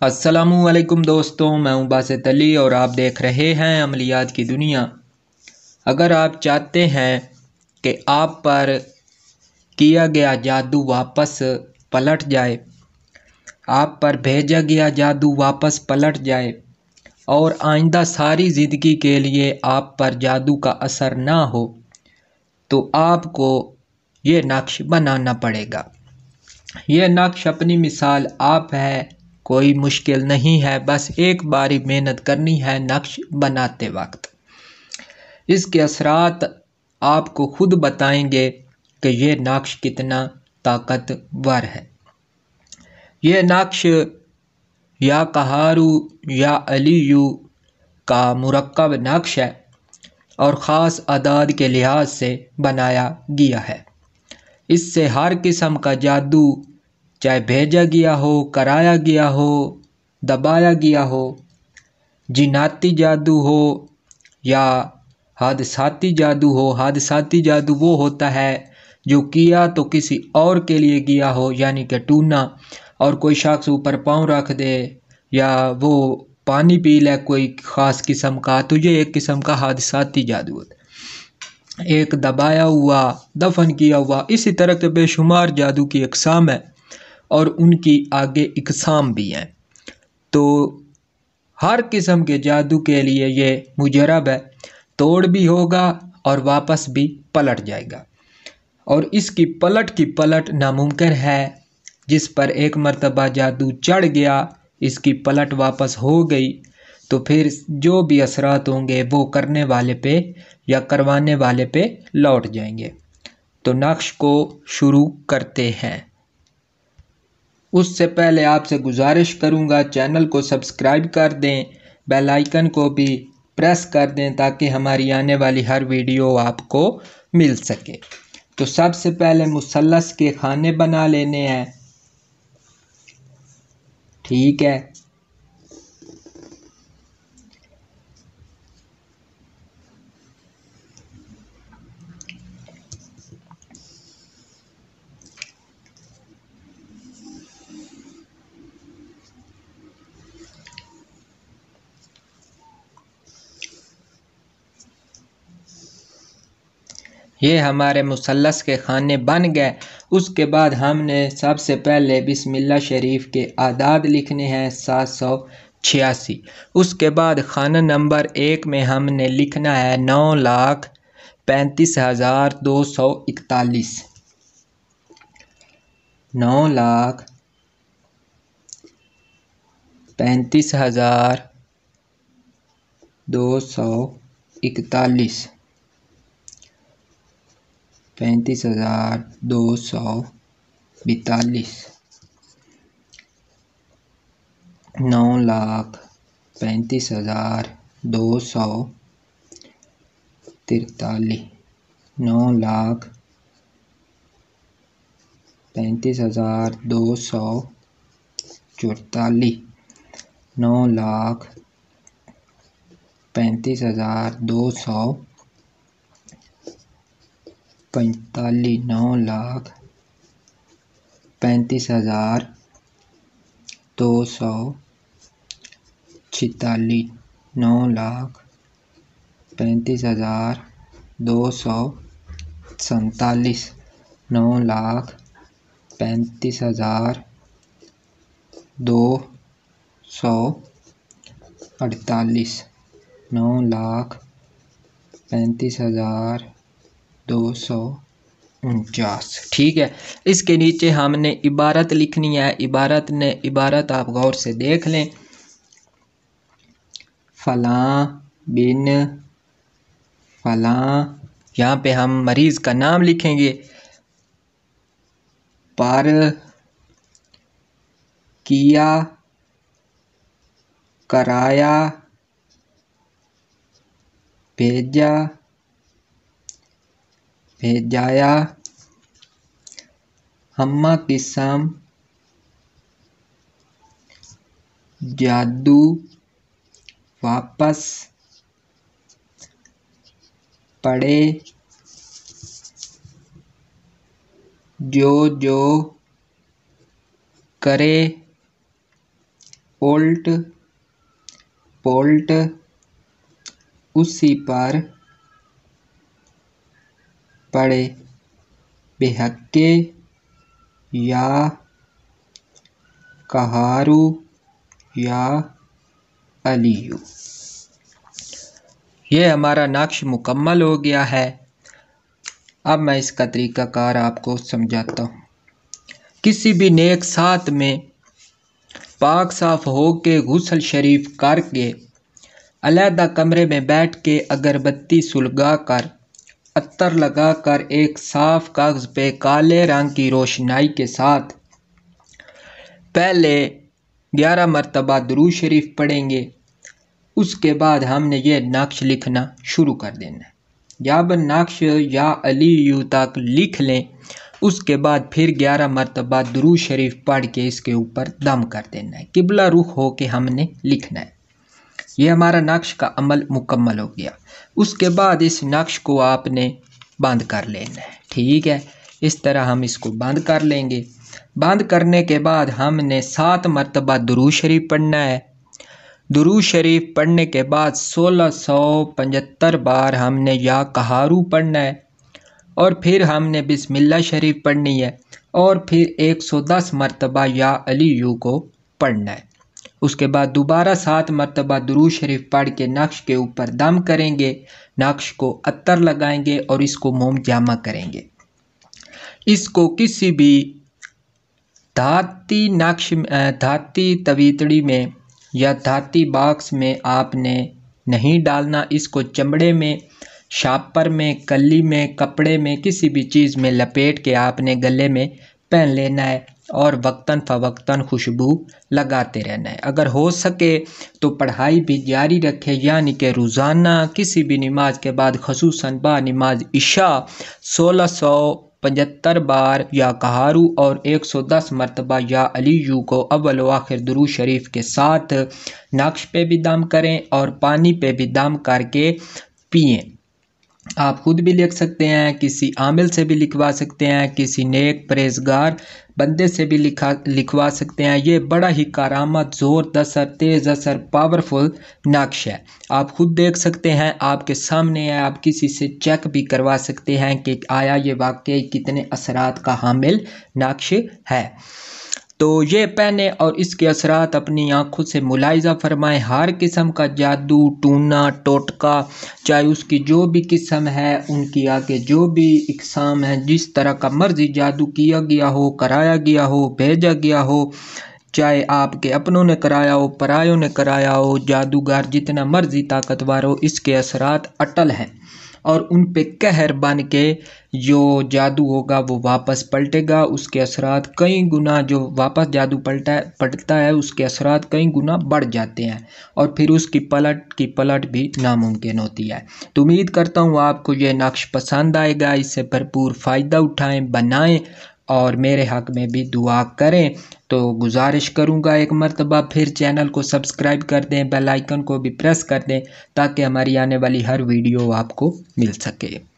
अस्सलामुअलैकुम दोस्तों, मैं हूं बासित अली और आप देख रहे हैं अमलियात की दुनिया। अगर आप चाहते हैं कि आप पर किया गया जादू वापस पलट जाए, आप पर भेजा गया जादू वापस पलट जाए और आइंदा सारी ज़िंदगी के लिए आप पर जादू का असर ना हो, तो आपको ये नक्श बनाना पड़ेगा। ये नक्श अपनी मिसाल आप है, कोई मुश्किल नहीं है, बस एक बारी मेहनत करनी है नक्श बनाते वक्त। इसके असरात आपको खुद बताएंगे कि ये नक्श कितना ताकतवर है। ये नक्श या कहारू या अलीयू का मुरक्कब नक्श है और ख़ास अदाद के लिहाज से बनाया गया है। इससे हर किस्म का जादू, चाहे भेजा गया हो, कराया गया हो, दबाया गया हो, जिनाती जादू हो या हादसाती जादू हो। हादसाती जादू वो होता है जो किया तो किसी और के लिए किया हो, यानी कि टूना, और कोई शख्स ऊपर पाँव रख दे या वो पानी पी ले कोई ख़ास किस्म का, तो ये एक किस्म का हादसाती जादू होता है। एक दबाया हुआ, दफन किया हुआ, इसी तरह के बेशुमार जादू की अक़साम है और उनकी आगे इकसाम भी हैं। तो हर किस्म के जादू के लिए ये मुजरब है, तोड़ भी होगा और वापस भी पलट जाएगा। और इसकी पलट की पलट नामुमकिन है। जिस पर एक मर्तबा जादू चढ़ गया, इसकी पलट वापस हो गई, तो फिर जो भी असरात होंगे वो करने वाले पे या करवाने वाले पे लौट जाएंगे। तो नक्श को शुरू करते हैं। उससे पहले आपसे गुजारिश करूंगा, चैनल को सब्सक्राइब कर दें, बेल आइकन को भी प्रेस कर दें ताकि हमारी आने वाली हर वीडियो आपको मिल सके। तो सबसे पहले मुसल्लस के खाने बना लेने हैं। ठीक है, ये हमारे मुसल्लस के खाने बन गए। उसके बाद हमने सबसे पहले बिस्मिल्लाह शरीफ के आदाद लिखने हैं 786। उसके बाद खाना नंबर 1 में हमने लिखना है 9,35,241। 9,35,241। 35,242। 9,35,243। 9,35,244। 9,35,245। 9,35,246। 9,35,247। 9,35,248। 9,35,249। ठीक है, इसके नीचे हमने इबारत लिखनी है। इबारत आप गौर से देख लें। फलां बिन फलां, यहाँ पे हम मरीज़ का नाम लिखेंगे। पर किया, कराया, भेजा, भेजाया, हम्मा किस्म जादू वापस पड़े, जो जो करे पोल्ट उसी पर पड़े बेहक्के या कहारू या अलियू। ये हमारा नक्श मुकम्मल हो गया है। अब मैं इसका तरीक़ाकार आपको समझाता हूँ। किसी भी नेक साथ में पाक साफ हो के गुस्ल शरीफ करके अलहदा कमरे में बैठ के अगरबत्ती सुलगा कर अत्तर लगा कर एक साफ कागज़ पे काले रंग की रोशनाई के साथ पहले 11 मरतबा दुरूद शरीफ पढ़ेंगे। उसके बाद हमने ये नक्श लिखना शुरू कर देना है। जब नक्श या अली यू तक लिख लें उसके बाद फिर 11 मरतबा दुरूद शरीफ पढ़ के इसके ऊपर दम कर देना है। किबला रुख हो के हमने लिखना है। ये हमारा नक्श का अमल मुकम्मल हो गया। उसके बाद इस नक्श को आपने बंद कर लेना है। ठीक है, इस तरह हम इसको बंद कर लेंगे। बंद करने के बाद हमने 7 मरतबा दुरूद शरीफ पढ़ना है। दुरूद शरीफ पढ़ने के बाद 1675 बार हमने या कहारू पढ़ना है और फिर हमने बिस्मिल्लाह शरीफ पढ़नी है और फिर 110 मरतबा या अली यू को पढ़ना है। उसके बाद दोबारा 7 मरतबा दुरूद शरीफ पढ़ के नक्श के ऊपर दम करेंगे, नक्श को अत्तर लगाएंगे और इसको मोम जामा करेंगे। इसको किसी भी धाती तवीतड़ी में या धाती बॉक्स में आपने नहीं डालना। इसको चमड़े में, शापर में, कली में, कपड़े में, किसी भी चीज़ में लपेट के आपने गले में पहन लेना है और वक्तन फ़वक्तन खुशबू लगाते रहना है। अगर हो सके तो पढ़ाई भी जारी रखें, यानी कि रोज़ाना किसी भी नमाज के बाद ख़ुसूसन बा नमाज इशा 1675 बार या कहारू और 110 मरतबा या अली यू को अव्वल व आखिर दुरूद शरीफ के साथ नक्श पे भी दम करें और पानी पे भी दम करके पिएं। आप खुद भी लिख सकते हैं, किसी आमिल से भी लिखवा सकते हैं, किसी नेक परहेज़गार बंदे से भी लिखवा सकते हैं। ये बड़ा ही कारामत, ज़ोर दसर, तेज़ असर, पावरफुल नक्श है। आप खुद देख सकते हैं, आपके सामने है। आप किसी से चेक भी करवा सकते हैं कि आया ये वाकई कितने असरात का हामिल नक्श है। तो ये पहने और इसके असरात अपनी आँखों से मुलाहिज़ा फरमाएं। हर किस्म का जादू, टूना, टोटका, चाहे उसकी जो भी किस्म है, उनकी आगे जो भी इकसाम है, जिस तरह का मर्जी जादू किया गया हो, कराया गया हो, भेजा गया हो, चाहे आपके अपनों ने कराया हो, परायों ने कराया हो, जादूगर जितना मर्जी ताकतवर हो, इसके असरात अटल हैं और उन पे कहर बन के जो जादू होगा वो वापस पलटेगा। उसके असरात कई गुना, जो वापस जादू पलटता है उसके असरात कई गुना बढ़ जाते हैं और फिर उसकी पलट भी नामुमकिन होती है। तो उम्मीद करता हूँ आपको ये नक्श पसंद आएगा। इससे भरपूर फ़ायदा उठाएं, बनाएं और मेरे हक़ में भी दुआ करें। तो गुजारिश करूँगा एक मरतबा फिर चैनल को सब्सक्राइब कर दें, बेल आइकन को भी प्रेस कर दें ताकि हमारी आने वाली हर वीडियो आपको मिल सके।